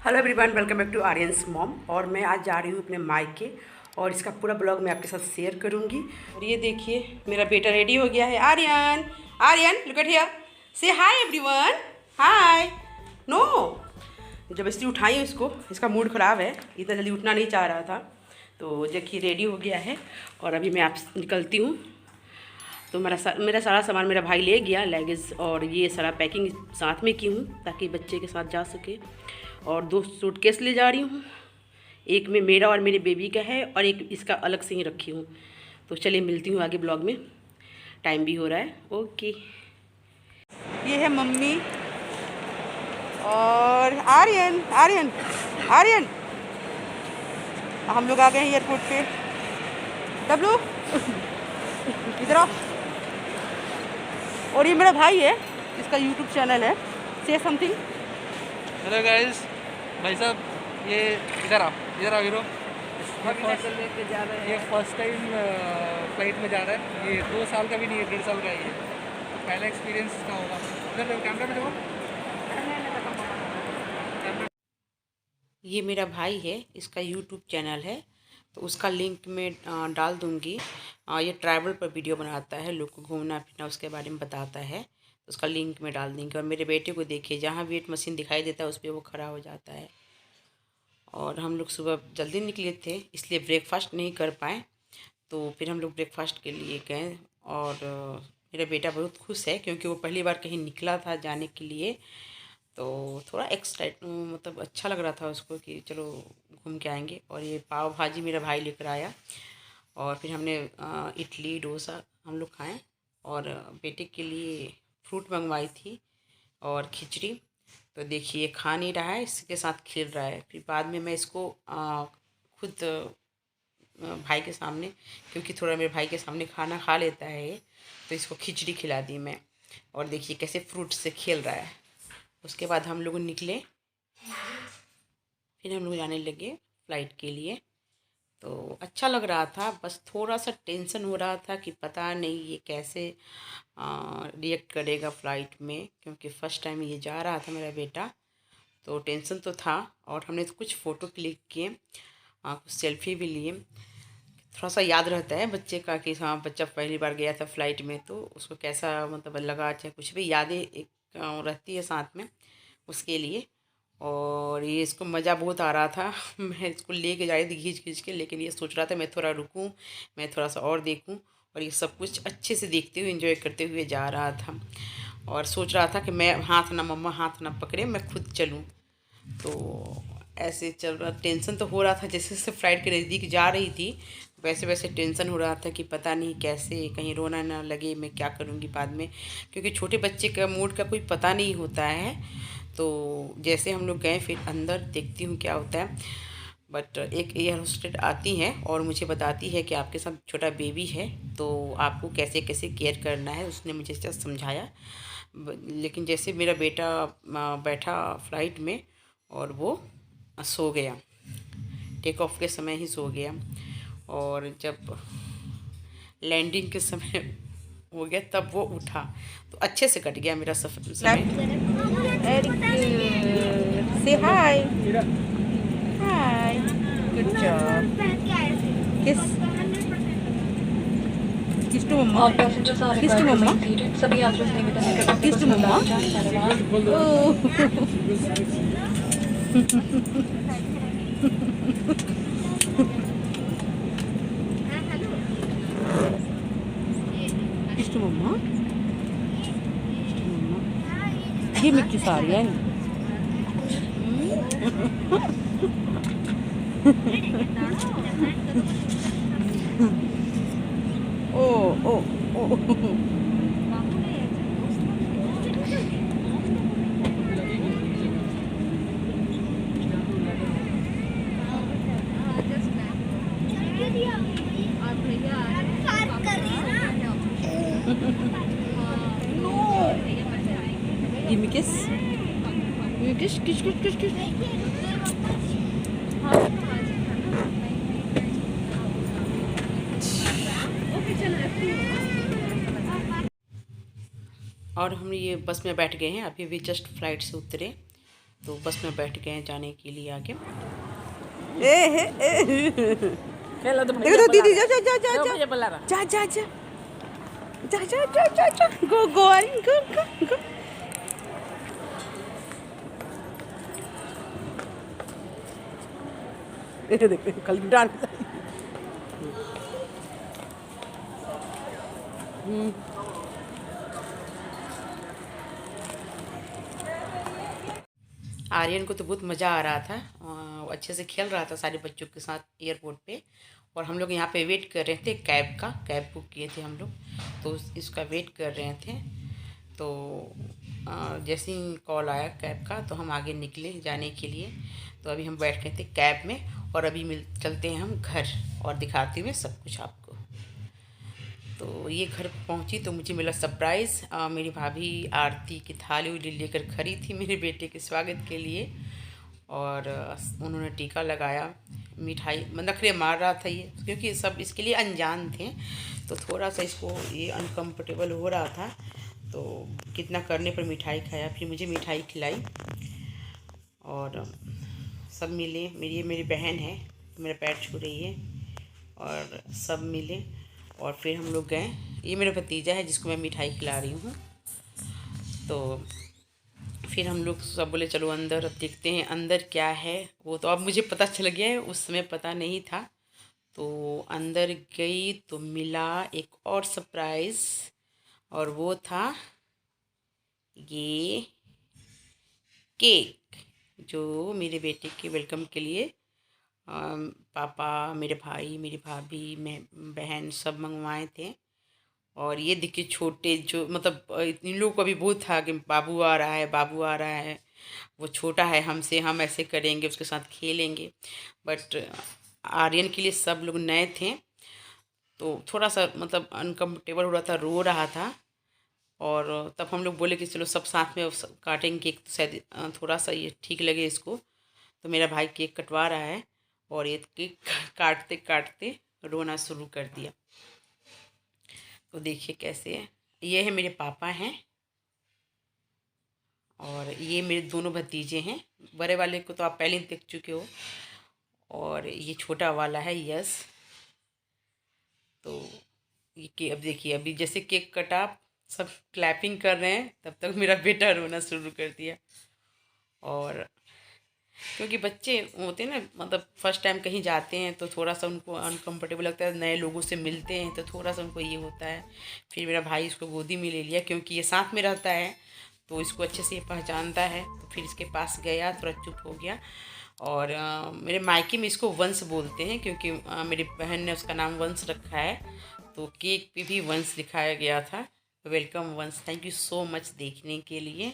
Hello everyone, welcome back to Aryan's mom. और मैं आज जा रही हूँ अपने मायके और इसका पूरा ब्लॉग मैं आपके साथ शेयर करूँगी। और ये देखिए मेरा बेटा रेडी हो गया है। Aryan, Aryan look at here, say hi everyone, hi. No, जबरदस्ती उठाई उसको, इसका मूड ख़राब है, इतना जल्दी उठना नहीं चाह रहा था। तो देखिए रेडी हो गया है और अभी मैं आप निकलती हूँ। तो मेरा सारा सामान मेरा भाई ले गया, लगेज और ये सारा पैकिंग साथ में की हूँ ताकि बच्चे के साथ जा सके। और 2 सूटकेस ले जा रही हूँ, एक में मेरा और मेरे बेबी का है और एक इसका अलग से ही रखी हूँ। तो चलिए मिलती हूँ आगे ब्लॉग में, टाइम भी हो रहा है। ओके, ये है मम्मी और आर्यन। आर्यन, आर्यन, हम लोग आ गए हैं एयरपोर्ट पे। डब्लू इधर आओ। और ये मेरा भाई है, इसका यूट्यूब चैनल है, से समथिंग। हेलो गाइस, भाई साहब ये इधर आओ हीरो। ये फर्स्ट टाइम फ्लाइट में जा रहा है। ये 2 साल का भी नहीं है, 1.5 साल का ही है। पहला एक्सपीरियंस का होगा। इधर कैमरा में देखो। ये मेरा भाई है, इसका यूट्यूब चैनल है, तो उसका लिंक में डाल दूँगी। ये ट्रैवल पर वीडियो बनाता है, लोग को घूमना फिरना उसके बारे में बताता है, तो उसका लिंक में डाल देंगे। और मेरे बेटे को देखिए, जहाँ वेट मशीन दिखाई देता है उस पर वो खड़ा हो जाता है। और हम लोग सुबह जल्दी निकले थे इसलिए ब्रेकफास्ट नहीं कर पाए, तो फिर हम लोग ब्रेकफास्ट के लिए गए। और मेरा बेटा बहुत खुश है क्योंकि वो पहली बार कहीं निकला था जाने के लिए, तो थोड़ा मतलब अच्छा लग रहा था उसको कि चलो घूम के आएंगे। और ये पाव भाजी मेरा भाई लेकर आया और फिर हमने इडली डोसा हम लोग खाएं। और बेटे के लिए फ्रूट मंगवाई थी और खिचड़ी। तो देखिए खा नहीं रहा है, इसके साथ खेल रहा है। फिर बाद में मैं इसको खुद भाई के सामने, क्योंकि थोड़ा मेरे भाई के सामने खाना खा लेता है ये, तो इसको खिचड़ी खिला दी मैं। और देखिए कैसे फ्रूट से खेल रहा है। उसके बाद हम लोग निकले, फिर हम लोग जाने लगे फ़्लाइट के लिए। तो अच्छा लग रहा था, बस थोड़ा सा टेंशन हो रहा था कि पता नहीं ये कैसे रिएक्ट करेगा फ़्लाइट में, क्योंकि फ़र्स्ट टाइम ये जा रहा था मेरा बेटा। तो टेंशन तो था। और हमने तो कुछ फ़ोटो क्लिक किए, कुछ सेल्फी भी लिए। थोड़ा सा याद रहता है बच्चे का कि हाँ बच्चा पहली बार गया था फ़्लाइट में, तो उसको कैसा मतलब लगा, चाहे कुछ भी यादें एक रहती है साथ में उसके लिए। और ये इसको मज़ा बहुत आ रहा था मैं इसको लेके जा रही थी खींच खींच के, लेकिन ये सोच रहा था मैं थोड़ा रुकूं, मैं थोड़ा सा और देखूं। और ये सब कुछ अच्छे से देखते हुए एंजॉय करते हुए जा रहा था। और सोच रहा था कि मैं हाथ ना मम्मा हाथ ना पकड़े, मैं खुद चलूं। तो ऐसे चल रहा, टेंशन तो हो रहा था। जैसे जैसे फ्लाइट के नज़दीक जा रही थी वैसे वैसे टेंशन हो रहा था कि पता नहीं कैसे कहीं रोना ना लगे, मैं क्या करूँगी बाद में, क्योंकि छोटे बच्चे का मूड का कोई पता नहीं होता है। तो जैसे हम लोग गए फिर अंदर देखती हूँ क्या होता है। बट एक एयर होस्टेस आती हैं और मुझे बताती है कि आपके साथ छोटा बेबी है, तो आपको कैसे कैसे केयर करना है, उसने मुझे सब समझाया। लेकिन जैसे मेरा बेटा बैठा फ़्लाइट में और वो सो गया, टेक ऑफ के समय ही सो गया। और जब लैंडिंग के समय हो गया तब वो उठा, तो अच्छे से कट गया मेरा सफ़र समय। से हाय, हाय, गुड जॉब, किस किस टू मम्मा, किस टू मम्मा, सभी यात्रियों से निवेदन है कि किस टू मम्मा। किस टू मम्मा, ये मिट्टी सारी है। ओ ओ ओ Give me kiss. Give me kiss, kiss, kiss, kiss, kiss. और हम ये बस में बैठ गए हैं, अभी भी जस्ट फ्लाइट से उतरे। तो बस में बैठ गए हैं जाने के लिए आगे। खेलो तो देखो दीदी, जा जा जा जा जा मुझे बुला रहा। जा जा जा जा जा जा जा जा गो गो गो गो गो। देखो कल डाल आर्यन को तो बहुत मज़ा आ रहा था। वो अच्छे से खेल रहा था सारे बच्चों के साथ एयरपोर्ट पे। और हम लोग यहाँ पे वेट कर रहे थे कैब बुक किए थे हम लोग, तो इसका वेट कर रहे थे। तो जैसे ही कॉल आया कैब का तो हम आगे निकले जाने के लिए। तो अभी हम बैठ गए थे कैब में और अभी चलते हैं हम घर और दिखाती हूँ सब कुछ आपको। तो ये घर पहुंची तो मुझे मिला सरप्राइज़। मेरी भाभी आरती की थाली उली लेकर खड़ी थी मेरे बेटे के स्वागत के लिए। और उन्होंने टीका लगाया, मिठाई नखरे मार रहा था ये, क्योंकि सब इसके लिए अनजान थे। तो थोड़ा सा इसको ये अनकम्फर्टेबल हो रहा था, तो कितना करने पर मिठाई खाया। फिर मुझे मिठाई खिलाई और सब मिले। मेरी बहन है, मेरा पैर छू रही है, और सब मिले। और फिर हम लोग गए। ये मेरा भतीजा है जिसको मैं मिठाई खिला रही हूँ। तो फिर हम लोग सब बोले चलो अंदर, अब देखते हैं अंदर क्या है। वो तो अब मुझे पता चल गया है, उस समय पता नहीं था। तो अंदर गई तो मिला एक और सरप्राइज़, और वो था ये केक जो मेरे बेटे के वेलकम के लिए पापा, मेरे भाई, मेरी भाभी, मैं, बहन सब मंगवाए थे। और ये देखिए छोटे जो मतलब इन लोगों को भी बहुत था कि बाबू आ रहा है, बाबू आ रहा है। वो छोटा है हमसे, हम ऐसे करेंगे, उसके साथ खेलेंगे। बट आर्यन के लिए सब लोग नए थे, तो थोड़ा सा मतलब अनकम्फर्टेबल हो रहा था, रो रहा था। और तब हम लोग बोले कि चलो सब साथ में काटेंगे केक, तो शायद थोड़ा सा ये ठीक लगे इसको। तो मेरा भाई केक कटवा रहा है और ये केक काटते काटते रोना शुरू कर दिया। तो देखिए कैसे है। ये है मेरे पापा हैं और ये मेरे दोनों भतीजे हैं। बड़े वाले को तो आप पहले ही देख चुके हो, और ये छोटा वाला है यस। तो ये अब देखिए, अभी जैसे केक कटा सब क्लैपिंग कर रहे हैं, तब तक मेरा बेटा रोना शुरू कर दिया। और क्योंकि बच्चे होते हैं ना, मतलब फर्स्ट टाइम कहीं जाते हैं तो थोड़ा सा उनको अनकंफर्टेबल लगता है, नए लोगों से मिलते हैं तो थोड़ा सा उनको ये होता है। फिर मेरा भाई इसको गोदी में ले लिया, क्योंकि ये साथ में रहता है तो इसको अच्छे से पहचानता है। तो फिर इसके पास गया, थोड़ा चुप हो गया। और मेरे मायके में इसको वंश बोलते हैं, क्योंकि मेरी बहन ने उसका नाम वंश रखा है। तो केक पे भी वंश लिखाया गया था, वेलकम वंश। थैंक यू सो मच देखने के लिए।